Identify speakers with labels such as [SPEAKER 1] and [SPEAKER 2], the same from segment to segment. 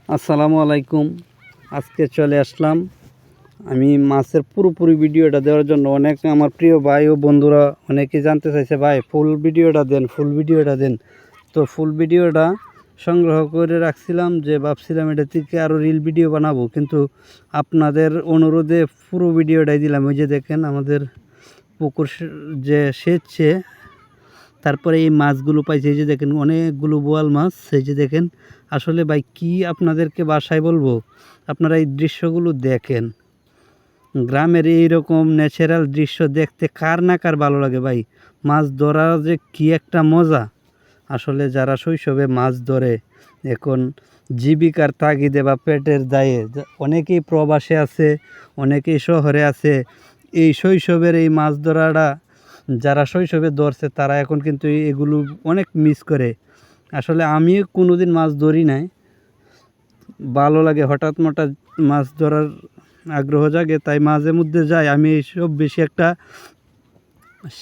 [SPEAKER 1] আসসালামু আলাইকুম। আজকে চলে আসলাম আমি মাছের পুরোপুরি ভিডিওটা দেওয়ার জন্য। অনেক আমার প্রিয় ভাই ও বন্ধুরা অনেকেই জানতে চাইছে, ভাই ফুল ভিডিওটা দেন। তো ফুল ভিডিওটা সংগ্রহ করে রাখছিলাম, যে ভাবছিলাম এটা থেকে আরও রিল ভিডিও বানাবো, কিন্তু আপনাদের অনুরোধে পুরো ভিডিওটাই দিলাম। ওই যে দেখেন আমাদের পুকুর যে সেচছে, তারপরে এই মাছগুলো পাইছে। এই যে দেখেন অনেকগুলো বোয়াল মাছ। এই যে দেখেন, আসলে ভাই কি আপনাদেরকে বাসায় বলবো, আপনারা এই দৃশ্যগুলো দেখেন। গ্রামের এইরকম ন্যাচারাল দৃশ্য দেখতে কার না কার ভালো লাগে ভাই। মাছ ধরা যে কি একটা মজা। আসলে যারা শৈশবে মাছ ধরে, এখন জীবিকার তাগিদে বা পেটের দায়ে অনেকেই প্রবাসে আছে, অনেকেই শহরে আছে, এই শৈশবের এই মাছ ধরাটা যারা শৈশবে ধরছে তারা এখন কিন্তু এগুলো অনেক মিস করে। আসলে আমি কোনোদিন মাছ ধরি নাই, ভালো লাগে, হঠাৎ মাছ ধরার আগ্রহ জাগে, তাই মাঝে মধ্যে যাই। আমি এইসব বেশি একটা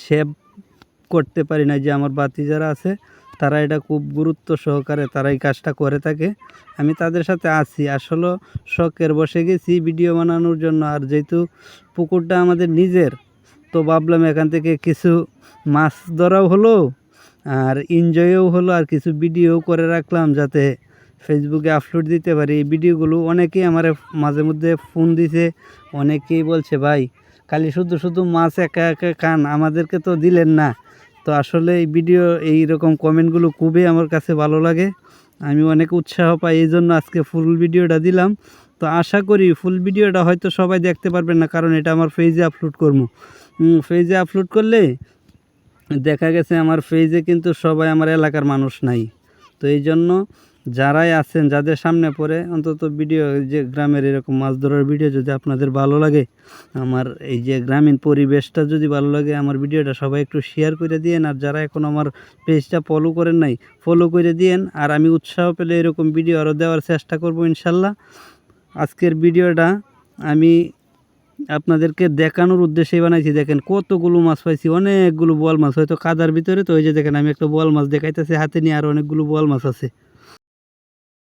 [SPEAKER 1] সেভ করতে পারি না। যে আমার বাতি যারা আছে তারা এটা খুব গুরুত্ব সহকারে তারা এই কাজটা করে থাকে, আমি তাদের সাথে আছি। আসলে শখের বসে গেছি ভিডিও বানানোর জন্য। আর যেহেতু পুকুরটা আমাদের নিজের, তো ভাবলাম এখান থেকে কিছু মাছ ধরাও হলো আর এনজয়ও হলো, আর কিছু ভিডিও করে রাখলাম যাতে ফেসবুকে আপলোড দিতে পারি। এই ভিডিওগুলো অনেকেই আমার মাঝে মধ্যে ফোন দিছে, অনেকেই বলছে, ভাই খালি শুধু মাছ একা একা খান, আমাদেরকে তো দিলেন না। তো আসলে এই ভিডিও এইরকম কমেন্টগুলো খুবই আমার কাছে ভালো লাগে, আমি অনেক উৎসাহ পাই, এই জন্য আজকে ফুল ভিডিওটা দিলাম। তো আশা করি ফুল ভিডিওটা হয়তো সবাই দেখতে পারবেন না, কারণ এটা আমার পেজে আপলোড করবো। পেজে আপলোড করলে দেখা গেছে আমার পেজে কিন্তু সবাই আমার এলাকার মানুষ নাই। তো এই জন্য যারাই আছেন, যাদের সামনে পড়ে অন্তত ভিডিও, যে গ্রামের এরকম মাছ ধরার ভিডিও যদি আপনাদের ভালো লাগে, আমার এই যে গ্রামীণ পরিবেশটা যদি ভালো লাগে, আমার ভিডিওটা সবাই একটু শেয়ার করে দিয়েন। আর যারা এখন আমার পেজটা ফলো করেন নাই, ফলো করে দিয়েন। আর আমি উৎসাহ পেলে এরকম ভিডিও আরও দেওয়ার চেষ্টা করব ইনশাল্লাহ। আজকের ভিডিওটা আমি আপনাদেরকে দেখানোর উদ্দেশ্যেই বানাইছি। দেখেন কতগুলো মাছ পাইছি, অনেকগুলো বোয়াল মাছ, হয়তো কাদার ভিতরে। তো ওই যে দেখেন আমি একটা বোয়াল মাছ দেখাইতেছি হাতে নিয়ে, আর অনেকগুলো বোয়াল মাছ আছে।